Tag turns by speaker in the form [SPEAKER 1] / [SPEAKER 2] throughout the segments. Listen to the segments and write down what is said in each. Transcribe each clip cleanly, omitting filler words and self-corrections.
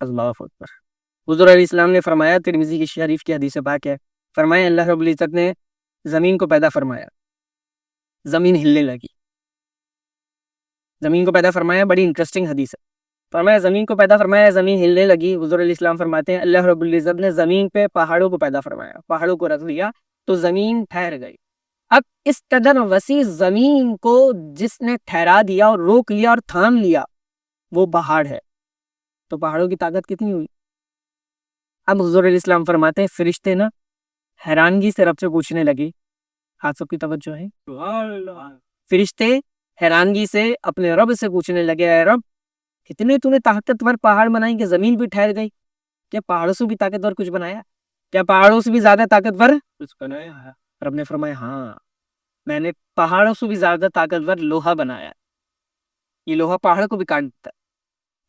[SPEAKER 1] اللہ اکبر۔ حضور علیہ السلام نے فرمایا، ترمذی کی شریف کی حدیث پاک ہے، فرمایا اللہ رب العزت نے زمین کو پیدا فرمایا، زمین ہلنے لگی۔ زمین کو پیدا فرمایا، بڑی انٹرسٹنگ حدیث ہے۔ فرمایا زمین کو پیدا فرمایا، زمین ہلنے لگی۔ حضور علیہ السلام فرماتے ہیں اللہ رب العزت نے زمین پہ پہاڑوں کو پیدا فرمایا، پہاڑوں کو رکھ دیا تو زمین ٹھہر گئی۔ اب اس قدر وسیع زمین کو جس نے ٹھہرا دیا اور روک لیا اور تھام لیا وہ پہاڑ ہے، تو پہاڑوں کی طاقت کتنی ہوئی؟ اب حضور علیہ السلام فرماتے ہیں فرشتے نا حیرانگی سے رب سے پوچھنے لگے، آپ سب کی توجہ ہے، فرشتے حیرانگی سے اپنے رب سے پوچھنے لگے، اے رب اتنے تو نے طاقتور پہاڑ بنائی کہ زمین بھی ٹھہر گئی، کیا پہاڑوں سے بھی طاقتور کچھ بنایا؟ کیا پہاڑوں سے بھی زیادہ طاقتور کچھ بنایا ہے؟ رب نے فرمایا ہاں، میں نے پہاڑوں سے بھی زیادہ طاقتور لوہا بنایا، یہ لوہا پہاڑ کو بھی کاٹ دیتا ہے۔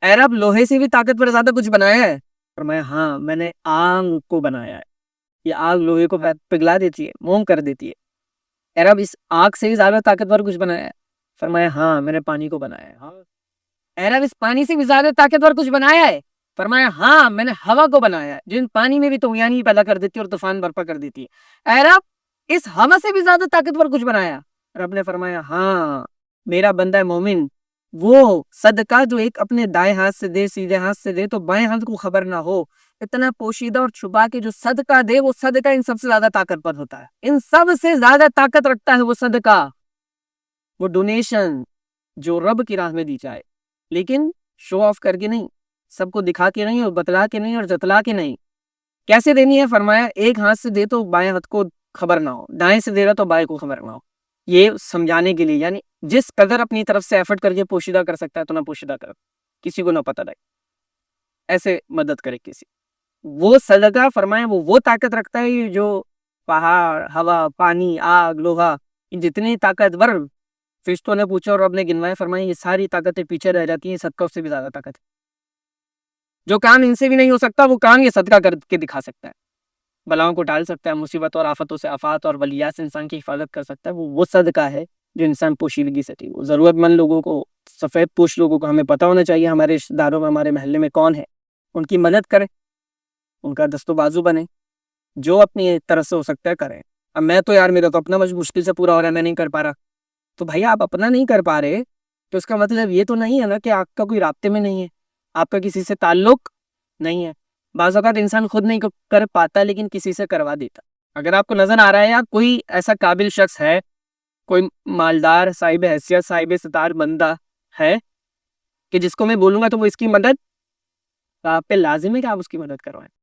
[SPEAKER 1] اے رب لوہے سے بھی طاقتور زیادہ کچھ بنایا ہے؟ فرمایا ہاں، میں نے آگ کو بنایا ہے، یہ آگ لوہے کو پگھلا دیتی ہے، موم کر دیتی ہے۔ اے رب اس آگ سے بھی زیادہ طاقتور کچھ بنایا ہے؟ فرمایا ہاں، میں نے پانی کو بنایا ہے۔ اے رب اس پانی سے بھی زیادہ طاقتور کچھ بنایا ہے؟ فرمایا ہاں، میں نے ہوا کو بنایا ہے، جن پانی میں بھی طغیانی پیدا کر دیتی ہے اور طوفان برپا کر دیتی ہے۔ اے رب اس ہوا سے بھی زیادہ طاقتور کچھ بنایا؟ رب نے فرمایا ہاں، میرا بندہ مومن وہ صدقہ جو ایک اپنے دائیں ہاتھ سے دے، سیدھے ہاتھ سے دے تو بائیں ہاتھ کو خبر نہ ہو، اتنا پوشیدہ اور چھپا کے جو صدقہ دے وہ صدقہ ان سب سے زیادہ طاقتور ہوتا ہے، ان سب سے زیادہ طاقت رکھتا ہے وہ صدقہ، وہ ڈونیشن جو رب کی راہ میں دی جائے، لیکن شو آف کر کے نہیں، سب کو دکھا کے نہیں اور بتلا کے نہیں اور جتلا کے نہیں۔ کیسے دینی ہے؟ فرمایا ایک ہاتھ سے دے تو بائیں ہاتھ کو خبر نہ ہو، دائیں سے دے رہا تو بائیں کو خبر نہ ہو، یہ سمجھانے کے لیے، یعنی جس قدر اپنی طرف سے ایفرٹ کر کے پوشیدہ کر سکتا ہے تو نہ پوشیدہ کر، کسی کو نہ پتہ لگے، ایسے مدد کرے کسی وہ صدقہ۔ فرمایا وہ طاقت رکھتا ہے جو پہاڑ، ہوا، پانی، آگ، لوہا، جتنی طاقتور فرشتوں نے پوچھا اور رب نے گنوائے، فرمایا یہ ساری طاقتیں پیچھے رہ جاتی ہیں، صدقہ اس سے بھی زیادہ طاقت ہے۔ جو کام ان سے بھی نہیں ہو سکتا وہ کام یہ صدقہ کر کے دکھا سکتا ہے، بلاؤں کو ٹال سکتا ہے، مصیبت اور آفتوں سے، آفات اور بلیات سے انسان کی حفاظت کر سکتا ہے، وہ صدقہ ہے جو انسان پوشیدگی سے وہ ضرورت مند لوگوں کو، سفید پوش لوگوں کو ہمیں پتہ ہونا چاہیے ہمارے رشتہ داروں میں، ہمارے محلے میں کون ہے، ان کی مدد کریں، ان کا دست و بازو بنے، جو اپنی طرف سے ہو سکتا ہے کریں۔ اب میں تو یار میرا تو اپنا مشکل سے پورا ہو رہا ہے، میں نہیں کر پا رہا، تو بھائی آپ اپنا نہیں کر پا رہے تو اس کا مطلب یہ تو نہیں ہے نا کہ آپ کا کوئی رابطے میں نہیں ہے، آپ کا کسی سے تعلق نہیں ہے۔ بعض اوقات انسان خود نہیں کر پاتا لیکن کسی سے کروا دیتا۔ اگر آپ کو نظر آ رہا ہے یا کوئی ایسا قابل شخص ہے، کوئی مالدار، صاحب حیثیت، صاحب ستار بندہ ہے کہ جس کو میں بولوں گا تو وہ اس کی مدد، تو آپ پہ لازم ہے کہ آپ اس کی مدد کروائیں۔